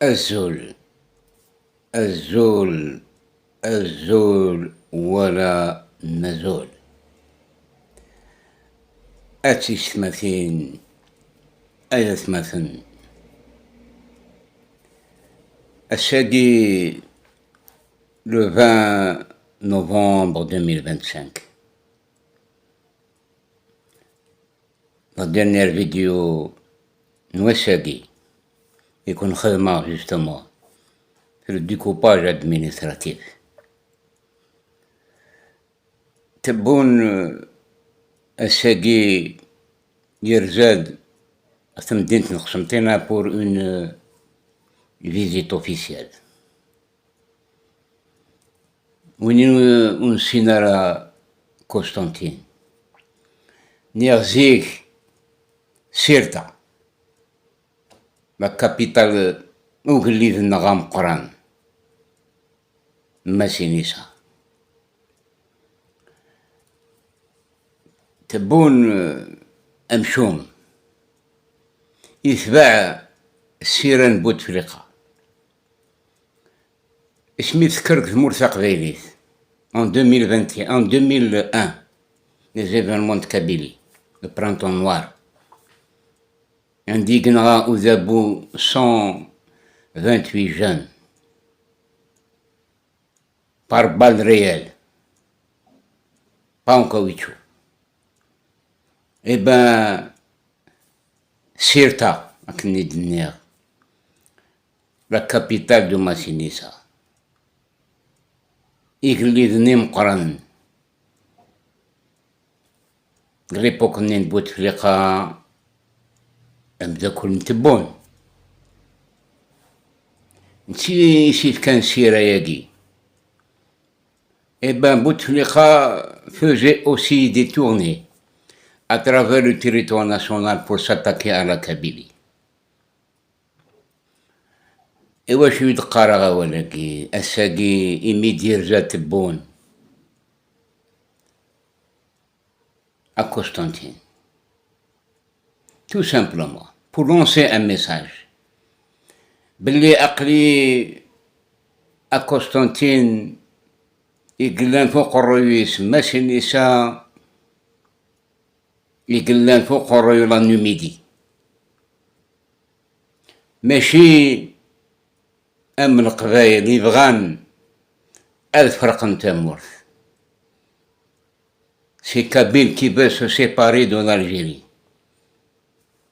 الزول الزول الزول ولا نزول. أتي ثمثين أي ثمثن الشادي le 20 novembre 2025. La dernière vidéo nous et qu'on remarque justement sur le découpage administratif. تبون الساقي يرزاد مدينة القسنطينة pour une visite officielle. وين سينارا قسطنطين نيرزيك سيرتا la capitale وقليد النغام قران ماسينيسا. تبون أمشوم يتباع سيران بوتفليقة اسمي ذكرت ثمورث قبيليت en 2001 les événements de Kabylie, le printemps noir. Indigna aux abous 128 jeunes par balle réelle, pas en caoutchouc. Eh ben, Sirta, la capitale de Massinissa. Église Nimqran. L'époque n'est pas de fliqa, أبدا كل نتبون نسيت كان سيرة ياقي. Et ben Bouteflika faisait aussi des tournées à travers le territoire national pour s'attaquer à la Kabylie. Et واش يدقارغا ولاكي الساقي إمي دير جات تبون à Constantine. Tout simplement, pour lancer un message. Belli Akli à Constantine, يقلان فوق الرئيس ماشي النساء يقلان فوق الرئيس النميدي ماشي أم القبايل يبغان ألف فرق تامورث. C'est Kabyle qui veut se séparer de l'Algérie.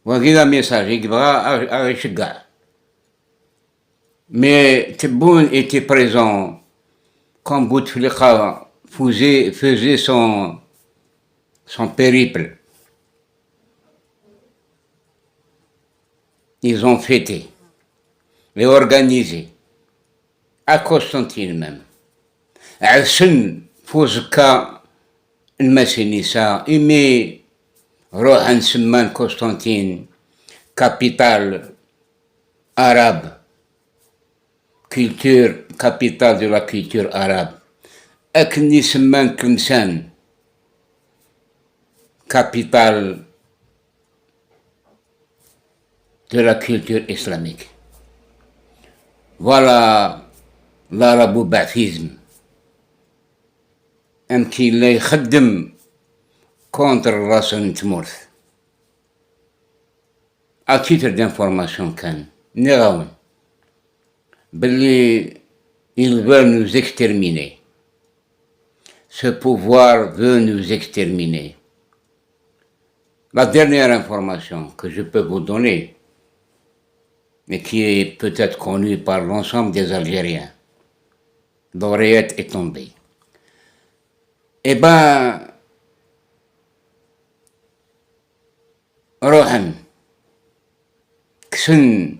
وهذا ميساج يبغى يشجع. Mais Tebboune était présent quand Bouteflika faisait son périple. Ils ont fêté et organisé à Constantine même. عسن فوزكا الماسينيسا إمي روح نسمان Constantine, capitale arabe, capitale de la culture arabe. أكني سمان كنسان, capitale de la culture islamique. Voilà l'arabo-baptisme. أمكي لا يخدم contre Rasson Tmourth. À titre d'information, Khan, Néraoun, ils veulent nous exterminer. Ce pouvoir veut nous exterminer. La dernière information que je peux vous donner, mais qui est peut-être connue par l'ensemble des Algériens, l'oreillette est tombée. Eh ben, روحن كسن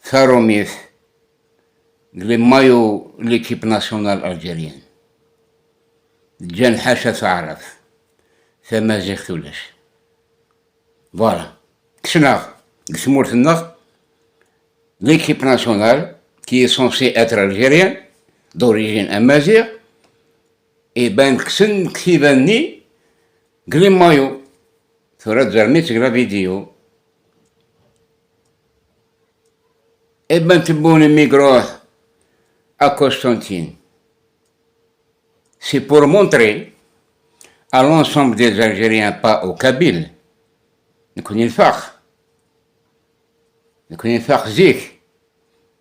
ثاروميث لمايو ليكيب ناسيونال الجيريان جان حاشا تعرف ثما زيختولش فوالا كسناغ كسمورت النغ l'équipe nationale qui est censée être algérienne d'origine amazigh et ben كسن كتيباني قلي مايو ثورات زرميت لا فيديو Ibn Tebboune émigre à Constantine. C'est pour montrer à l'ensemble des Algériens, pas aux Kabyles, نكون الفخ نكون الفخ زيك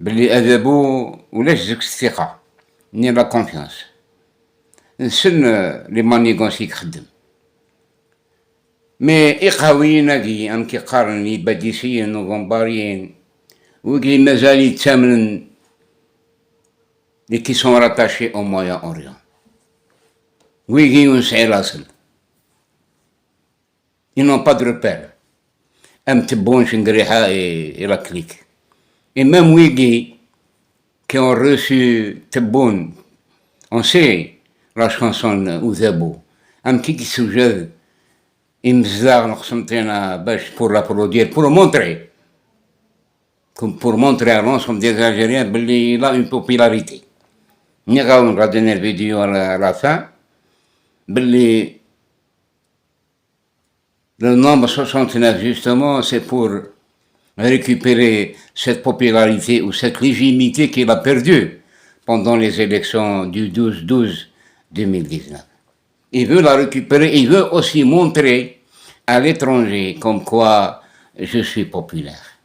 باللي أذبوا ولاش زيك الثقة ني لا كونفيونس نسن لي مانيغونسي يخدم مي إقهاويين هاكي أم كيقارن لي باديسيين وغنباريين وكي مازال يتامن لي كي سون راتاشي أو مويان أوريون ويجي ينسعي لاصل ils n'ont pas de repère. Un petit bon Chingriha et la clique. Et même Wiggy, qui ont reçu Tebboune, on sait la chanson Ouzabou. Un petit qui suggère, pour l'applaudir, pour montrer à l'ensemble des Algériens qu'il a une popularité. On va donner la vidéo à la fin. Le nombre 69, justement, c'est pour récupérer cette popularité ou cette légitimité qu'il a perdue pendant les élections du 12-12-2019. Il veut la récupérer, il veut aussi montrer à l'étranger comme quoi je suis populaire.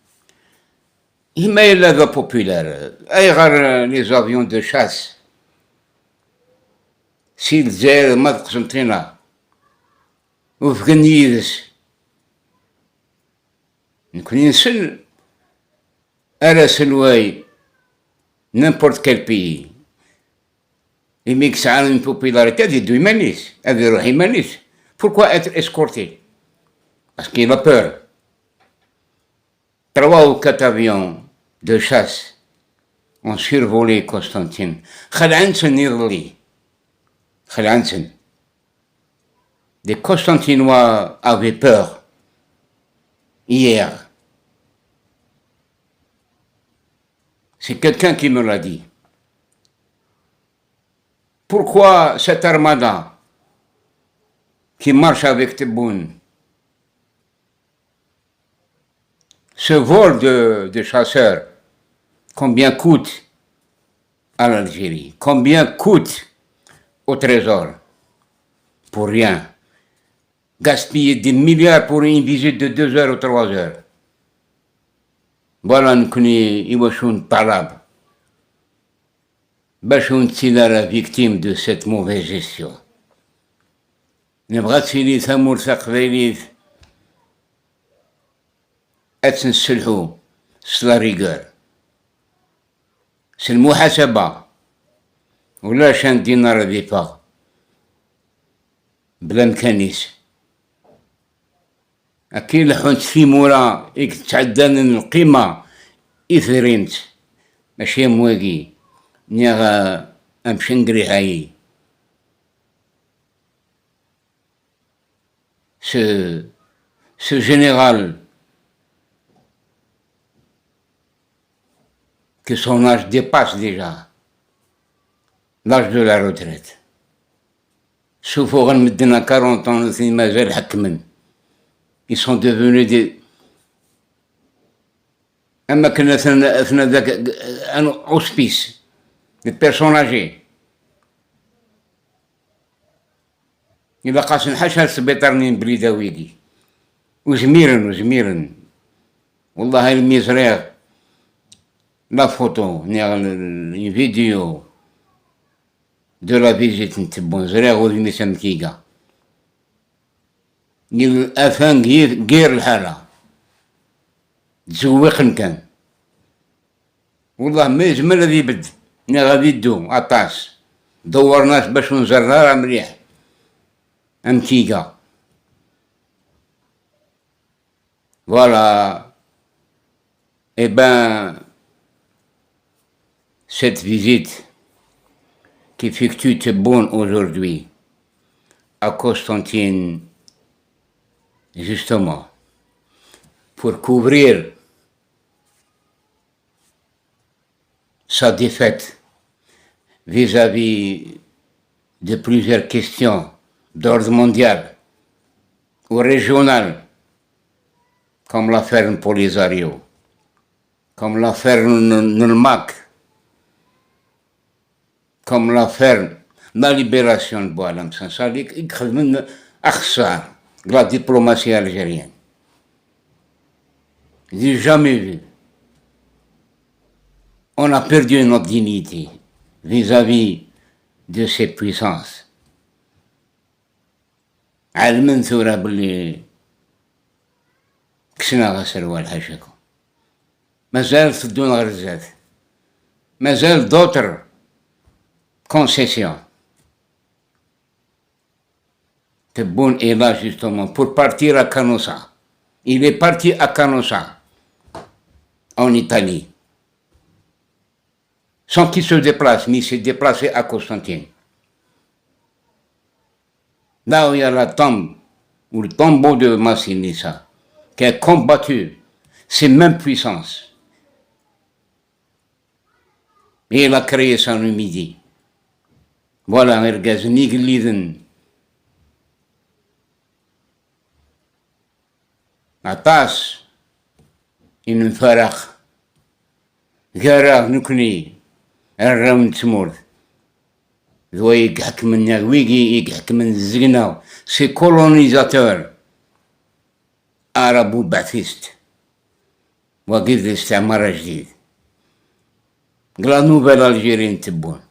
Il met la populaire. Les avions de chasse. S'ils aient le وفي كنيدس نكون نسل على سلواي n'importe quel pays يميكس عن une popularité هذا يدو يمانيس هذا يروح يمانيس pourquoi être escorté parce qu'il a peur 3 ou 4 avions de chasse ont survolé Constantine خلعنسن يضلي خلعنسن. Les Constantinois avaient peur hier. C'est quelqu'un qui me l'a dit. Pourquoi cette armada qui marche avec Tebboune, ce vol de chasseurs, combien coûte à l'Algérie? Combien coûte au trésor? Pour rien. Gaspiller des milliards pour une visite de 2 heures ou 3 heures. Voilà, nous connaissons talab. Bachoun Tsila, la victime de cette mauvaise gestion. نبغى تسيلي ثمور ثقفيلي أتنسلحو سلا ريغور سي المحاسبة ولا شان دينار ديفا بلا مكانيس أكيد لحونت في مورا إيك تعدان القيمة إثرينت ماشي مواقي نيغا أمشنقري هاي ce général que son âge dépasse déjà l'âge de la retraite. شوفوا غنمدنا 40 ans مازال حكمن. Ils sont devenus des... أما كنا أثناء ذاك un hospice, des personnes âgées. إلا قاسن حاشا السبيطار من بليداويدي وزميرن والله الميزريغ لا فوتو ني فيديو de la visite نتبون زريغ ولميسان كيكا قيل أفان غير الحالة تزوقن كان والله ما يجمل هذي بد ني غادي دو عطاس دورناش باش نزرها مليح Antigua. Voilà. Eh ben, cette visite qu'effectue Tebboune aujourd'hui à Constantine, justement, pour couvrir sa défaite vis-à-vis de plusieurs questions d'ordre mondial ou régional, comme l'affaire Polisario, comme l'affaire Nurmak, comme l'affaire la libération de Boualem Sansali, il akhsar de la diplomatie algérienne. J'ai jamais vu. On a perdu notre dignité vis-à-vis de ces puissances. علما ثورة باللي كسنا غسروا الحاجكم مازال تدون غرزات مازال d'autres concessions Tebboune est là justement pour partir à Canossa. Il est parti à Canossa en Italie sans qu'il se déplace, mais il s'est déplacé à Constantine. Là où il y a la tombe, ou le tombeau de Massinissa, qui a combattu ces mêmes puissances. Et il a créé son Numidie. Voilà, Ergaz Nigliden. Atas, in Farach, Gara Nukni, Aram Tmur. Ces colonisateurs arabo-baptistes, la nouvelle Algérie تبون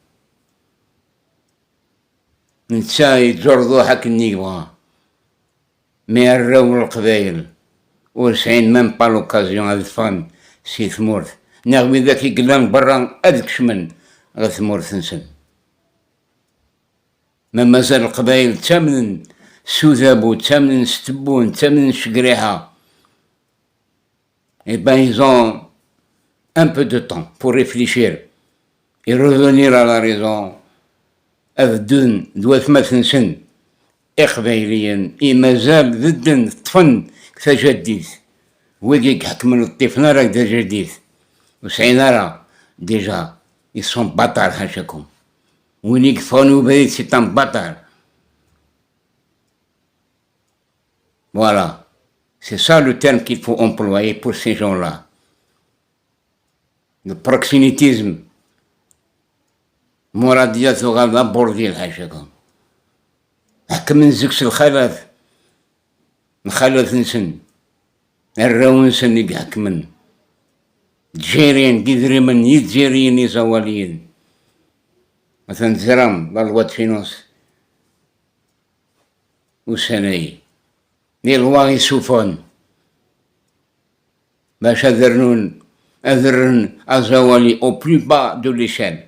نتسا يتجردو حك النيغوا مي الراو القبايل ورسعين ميم با لوكازيون هاد الفان سي ثمورت نغمي ذاك يقلان برا هادك شمن غا ثمورت نسن ما مازال القبايل تامن سوذابو تامن ستبون تامن شقريحة et ben ils ont un peu de temps pour réfléchir et revenir à la raison أبدون دوا ثمثن سن إقبايليا إي مازال ضدن طفن كتجديد ويجي حكمن الطفنا راك دا جديد وسعينا راه ديجا يسون بطار هاشاكم وين يكفونو بيت سيتان بطار Voilà, c'est ça le terme qu'il faut employer pour ces gens-là. Le proxénétisme. مرادية ثغال لابور ديال حاجاكم هكا من زكس الخلاف نخلف نسن الراو نسن يقحك من تجيرين قدري من يتجيرين يزواليين مثلا زرام بالوات فينوس وسناي ديال الواغي سوفون باش أذرن أزوالي au plus bas de l'échelle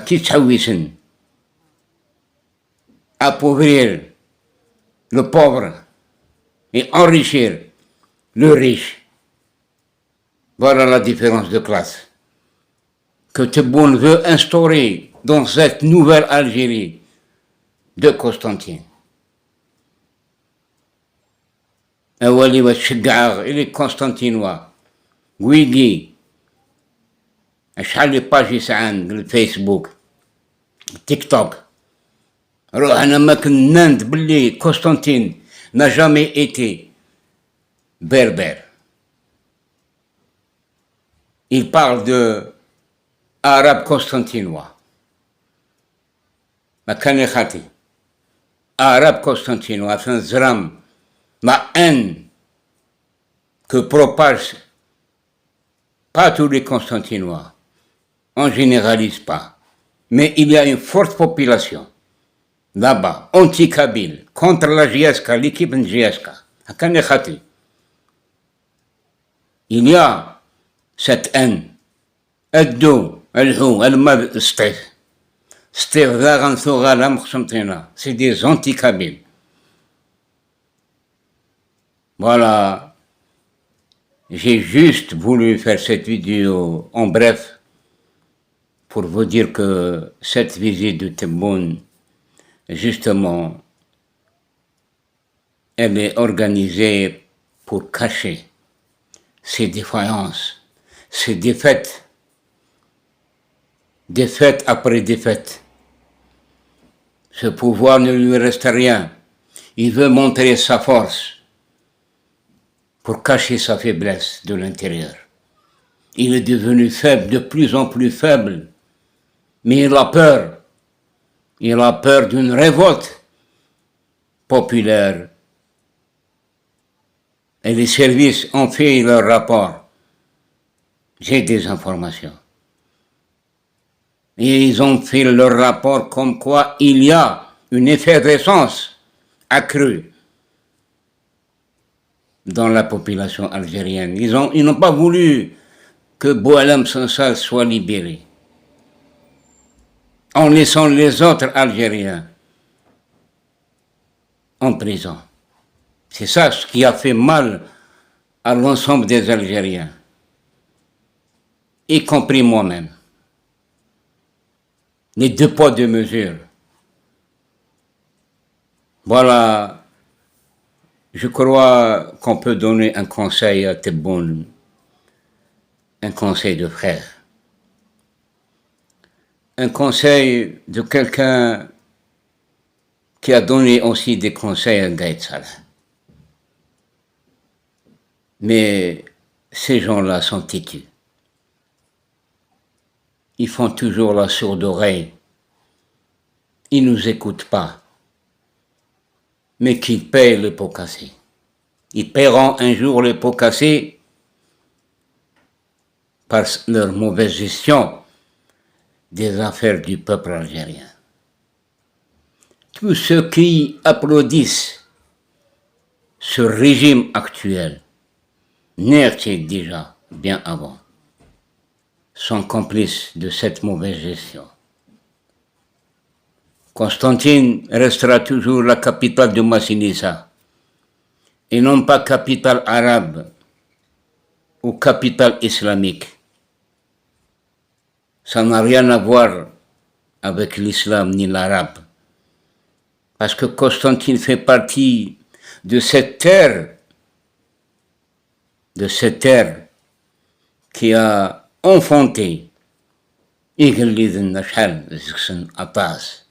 كي تحويسن appauvrir le pauvre et enrichir le riche. Voilà la différence de classe que Tebboune veut instaurer dans cette nouvelle Algérie de Constantine. أولي والشقعاغ إلي كونستانتينوا ويجي شحال لي باج يسعان الفيسبوك تيك توك روح انا ما كنت بلي كونستانتين n'a jamais été berbère. Il parle de arabe constantinois. ما كان يخاطي arabe constantinois عشان زرام la haine que propage pas tous les Constantinois. On ne généralise pas, mais il y a une forte population là-bas, anti-Kabyle, contre la GSK, l'équipe de GSK. Il y a cette haine. C'est des anti-Kabyles. Voilà. J'ai juste voulu faire cette vidéo en bref pour vous dire que cette visite de Tebboune, justement, elle est organisée pour cacher ses défaillances, ses défaites, défaite après défaite. Ce pouvoir ne lui reste rien. Il veut montrer sa force pour cacher sa faiblesse de l'intérieur. Il est devenu faible, de plus en plus faible. Mais il a peur. Il a peur d'une révolte populaire. Et les services ont fait leur rapport. J'ai des informations. Et ils ont fait leur rapport comme quoi il y a une effervescence accrue dans la population algérienne. Ils n'ont pas voulu que Boualem Sansal soit libéré, en laissant les autres Algériens en prison. C'est ça ce qui a fait mal à l'ensemble des Algériens, y compris moi-même. Les deux poids, deux mesures. Voilà, je crois qu'on peut donner un conseil à Tebboune, un conseil de frère, un conseil de quelqu'un qui a donné aussi des conseils à Gaïd Salah. Mais ces gens-là sont têtus. Ils font toujours la sourde oreille. Ils ne nous écoutent pas. Mais qu'ils payent les pots cassés. Ils paieront un jour les pots cassés par leur mauvaise gestion des affaires du peuple algérien. Tous ceux qui applaudissent ce régime actuel, n'étaient déjà bien avant, sont complices de cette mauvaise gestion. Constantine restera toujours la capitale de Massinissa, et non pas capitale arabe ou capitale islamique. Ça n'a rien à voir avec l'islam ni l'arabe, parce que Constantine fait partie de cette terre qui a enfanté إيجليذ النشحال زكسن أطاس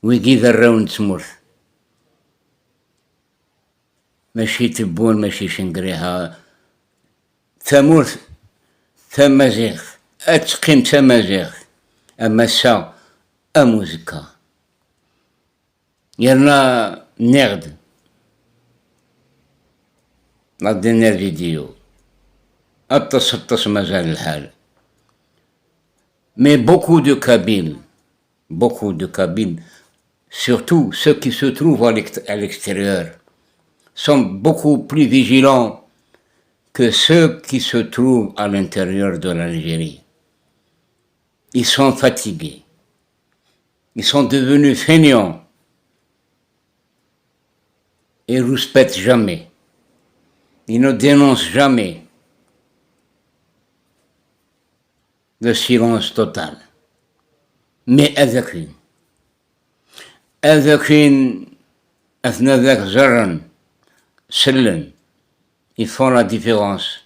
ويجي ذراون تموت ماشي تبون ماشي شنقريها ثموت ثمازيغ أتقيم ثمازيغ أما سا أموزكا يرنا نغد la dernière vidéo. التصطس مازال الحال. Mais beaucoup de Kabyles, surtout ceux qui se trouvent à l'extérieur, sont beaucoup plus vigilants que ceux qui se trouvent à l'intérieur de l'Algérie. Ils sont fatigués. Ils sont devenus feignants. Ils ne respectent jamais. Ils ne dénoncent jamais. Le silence total. Mais أذكين أثناء ذاك زرن سلن ils font la différence.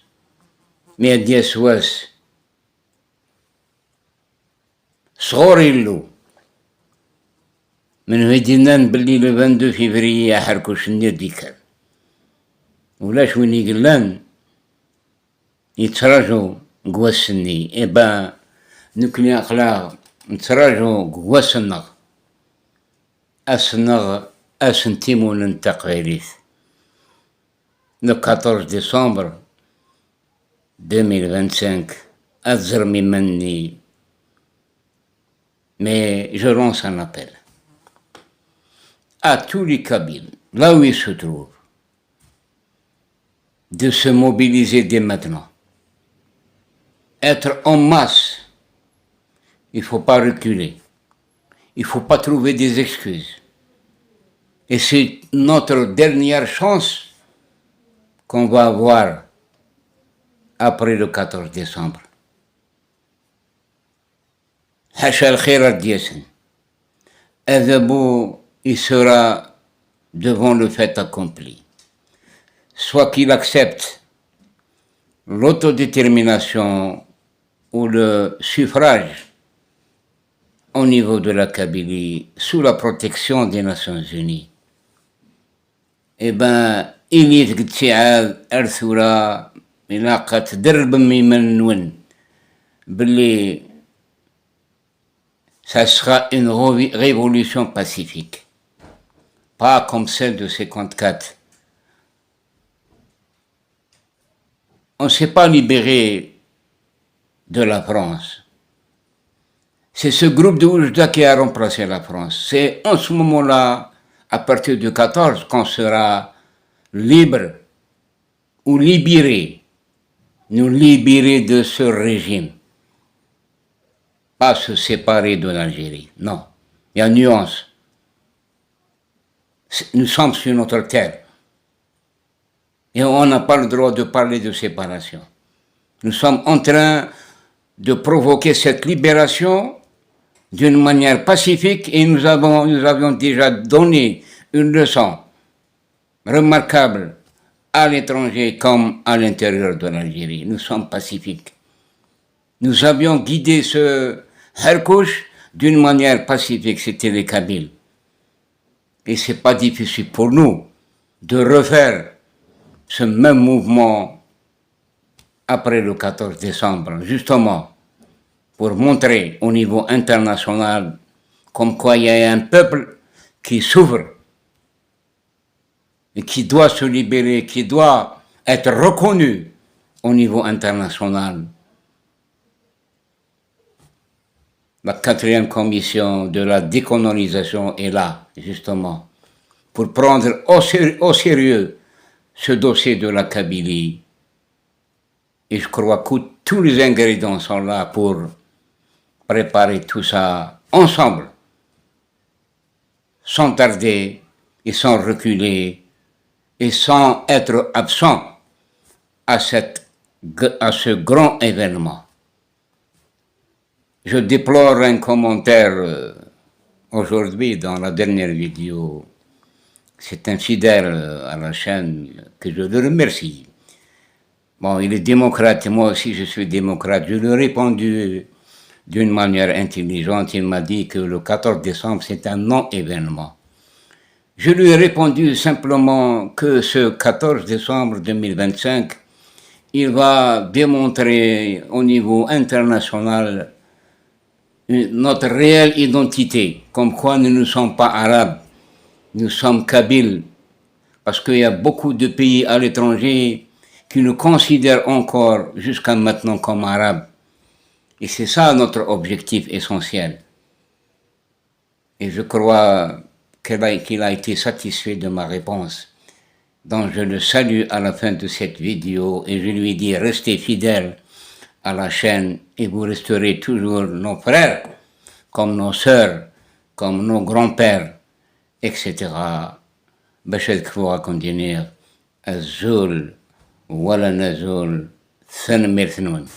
Mais أدي أسواس صغور يلو من هيدينان باللي لو 22 فيفري يحركوا شنير ديكال ولاش وين يقلان يتراجعوا قواسني إبا نكلي أخلاق نتراجعوا قواسنغ أسنتيمون ننتقليث le 14 décembre 2025 أذرمي مني mais je lance un appel à tous les Kabyles, là où ils se trouvent, de se mobiliser dès maintenant. Être en masse, il ne faut pas reculer, il ne faut pas trouver des excuses. Et c'est notre dernière chance qu'on va avoir après le 14 décembre. Hacha al-Khairat Diesen. Azabou, il sera devant le fait accompli. Soit qu'il accepte l'autodétermination ou le suffrage au niveau de la Kabylie sous la protection des Nations Unies. Eh bien, il y a Arthura إلا قتدرب من باللي ça sera une révolution pacifique, pas comme celle de 54. On ne s'est pas libéré de la France. C'est ce groupe de Oujda qui a remplacé la France. C'est en ce moment-là, à partir du 14, qu'on sera libre ou libéré, nous libérer de ce régime. Pas se séparer de l'Algérie, non. Il y a une nuance. Nous sommes sur notre terre. Et on n'a pas le droit de parler de séparation. Nous sommes en train de provoquer cette libération d'une manière pacifique et nous avions déjà donné une leçon remarquable à l'étranger comme à l'intérieur de l'Algérie. Nous sommes pacifiques. Nous avions guidé ce Herkouch d'une manière pacifique, c'était les Kabyles. Et c'est pas difficile pour nous de refaire ce même mouvement après le 14 décembre, justement pour montrer au niveau international comme quoi il y a un peuple qui souffre et qui doit se libérer, qui doit être reconnu au niveau international. La 4e commission de la décolonisation est là, justement, pour prendre au sérieux ce dossier de la Kabylie. Et je crois que tous les ingrédients sont là pour préparer tout ça ensemble, sans tarder et sans reculer et sans être absent à ce grand événement. Je déplore un commentaire aujourd'hui dans la dernière vidéo. C'est un fidèle à la chaîne que je le remercie. Bon, il est démocrate, moi aussi je suis démocrate. Je lui ai répondu d'une manière intelligente. Il m'a dit que le 14 décembre, c'est un non-événement. Je lui ai répondu simplement que ce 14 décembre 2025, il va démontrer au niveau international notre réelle identité, comme quoi nous ne sommes pas arabes, nous sommes kabyles, parce qu'il y a beaucoup de pays à l'étranger qui nous considèrent encore jusqu'à maintenant comme arabes. Et c'est ça notre objectif essentiel. Et je crois qu'il a été satisfait de ma réponse. Donc je le salue à la fin de cette vidéo et je lui dis restez fidèles à la chaîne et vous resterez toujours nos frères, comme nos sœurs, comme nos grands-pères, etc. باش تكفوا continuer الزول ولا نزول ثن ميرثنون